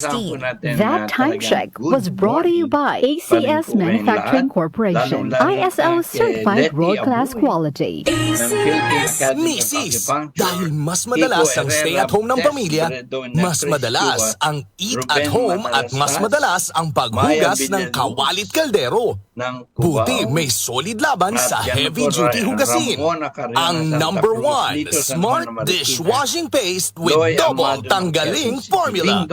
That time check was brought to you by ACS Manufacturing Corporation, ISO certified world-class quality. Misis, dahil mas madalas ang stay at home ng pamilya, mas madalas ang eat at home at mas madalas ang paghugas ng kawalit kaldero. Buti may solid laban sa heavy-duty hugasin. Ang number 1, Smart Dishwashing Paste with double tanggaling formula.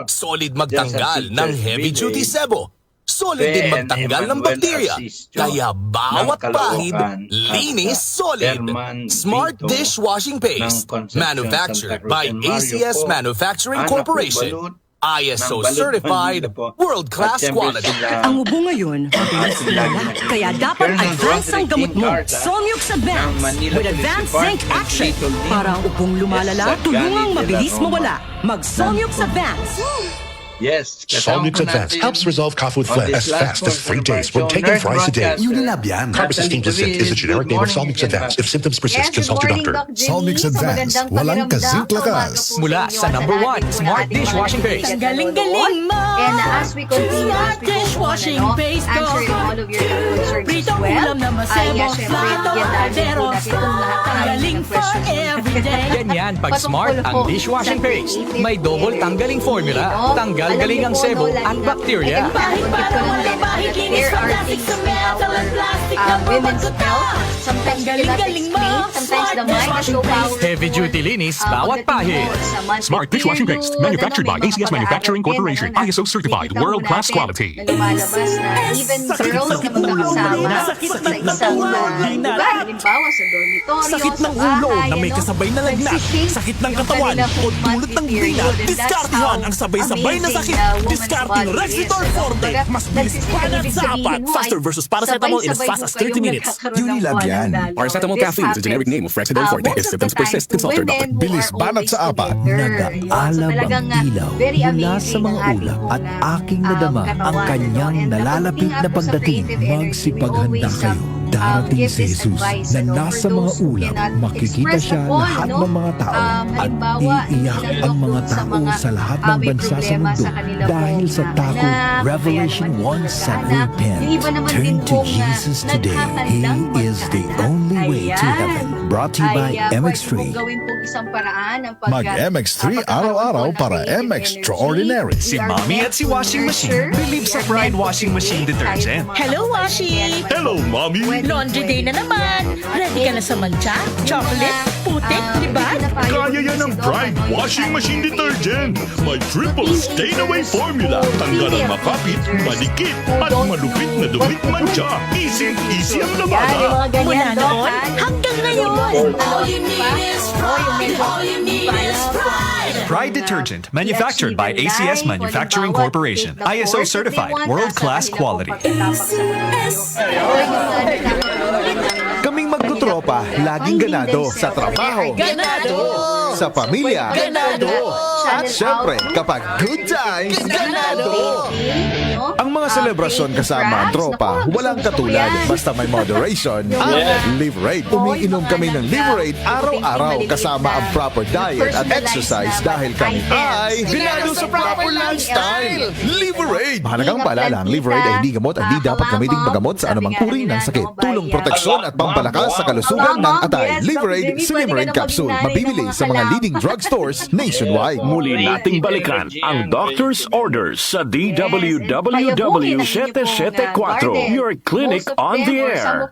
Solid magtanggal ng heavy-duty sebo. Solid din magtanggal ng bakterya. Kaya bawat pahid, linis solid. Smart Dishwashing Paste. Manufactured by ACS Manufacturing Corporation. ISO certified, world-class quality. Ang ubo ngayon, mabilis lala. Kaya dapat advance ang gamot mo. Somyux Advance with Advanced Zinc Action. Para ang ubong lumalala, tulungang mabilis mawala. Mag-Somyux Advance. Yes. Solmux Advance helps resolve cough with phlegm as fast as 3 days when taking thrice a day. Unilab yan. Carbocisteine Placid is a generic name of Solmux Advance. If symptoms persist, consult your doctor. Solmux Advance. Walang kazink lakas. Mula sa number 1, Smart Dishwashing Paste. Galing-galing mo! And as we continue, Smart dishwashing paste ko. answering all of your concerns as Pritong well. ulam na masebo, syempre, plato, bigyan natin kaldero, po natin itong lahat ng tanggaling aming for questions. everyday. Ganyan pag Smart ang dishwashing paste. May double tanggaling formula. Tanggal galing ang sebo at bakterya. Bahid para wala bahid, linis from plastic sa metal and plastic na women's pamagkuta. health. Sometimes you cannot Galing-galing mo, explain. Sometimes the mind has no power. Heavy-duty linis, bawat pahid. Smart Dishwashing Paste, manufactured by ACS Manufacturing Corporation, ISO certified, world-class quality. Na lumalabas na even girls na magkakasama sa isang lugar. Halimbawa sa dormitoryo, Sakit ng sa ulo bahay, na may ano, kasabay na lagnat, nagsisink sakit ng yung katawan kanilang o dulot ng monthly grina, period. And that's diskartehan how ang sabay-sabay na amazing sakit. the woman's Diskarting body Rexitor is. Forte, Kumbaga, mas bilis nagsisink, pa ibig sa sabihin apat. mo ay Faster versus paracetamol in as sabay-sabay fast as po kayong 30 minutes. nagkakaroon ng Unilab yan. panandalo. Paracetamol This caffeine is a generic name of Rexitor happens, Forte. If most of symptoms the time persist, to consult your women doctor. who Bilis are banat always sa apat. together. Nag-aalab Talagang, ang ilaw very mula amazing sa mga ang ating ulap at pong, aking nadama ang katawan, kanyang and nalalapit na pagdating po sa pagdating. creative energy, we Magsipaghanda always, kayo. Darating give si this Jesus advice, na for nasa mga those who ulap. cannot Makikita express siya upon, lahat ng mga tao at halimbawa, iiyak ang mga sa tao mga, sa lahat ng may bansa sa problema mundo sa kanila dahil pong, sa tako. anak, Revelation kaya naman 1 sa anak. repent. Yung iba naman Turn din to pong, Jesus today. He naghahandang is the magkaanak. only way to Ayan. heaven. Brought to you by Pwede MX3. pong gawin pong isang paraan ang Mag MX3 araw-araw para MX Extraordinary. Si Mommy at si Washing Machine believe sa Pride Washing Machine Detergent. Hello, Washi! Hello, Mommy! Laundry day na naman! Ready ka na sa mancha? Chocolate? Putik? Libad? Kaya yan ang Pride Washing Machine Detergent. May triple stain-away formula. Tanggal ang makapit, malikit, at malupit na dumit mancha. Easy ang Yan, yung labada. mga ganyan, Mula Doc, noon ha? hanggang ngayon! All you need is pride! All you need is pride! Pride Detergent, manufactured by ACS Manufacturing Corporation. ISO certified, world-class quality. Kaming magtutropa, laging ganado sa trabaho, Ganado! sa pamilya, Ganado! at syempre, kapag good times, ganado! Ang mga selebrasyon kasama ang tropa, walang katulad. Basta may moderation at Liverade. Umiinom kami ng Liverade araw-araw kasama ang proper diet at exercise dahil kami ay ganado sa proper lifestyle. Liverade! Mahalagang paalala, ang Liverade ay hindi gamot at hindi dapat gamiting paggamot sa anumang uri ng sakit. Tulong proteksyon at pampalakas sa kalusugan ng atay. Liverade Slimmering Capsule. Mabibili sa mga leading drugstores nationwide. Muli nating balikan ang Doctor's Orders sa DWWW 774, your clinic on the air.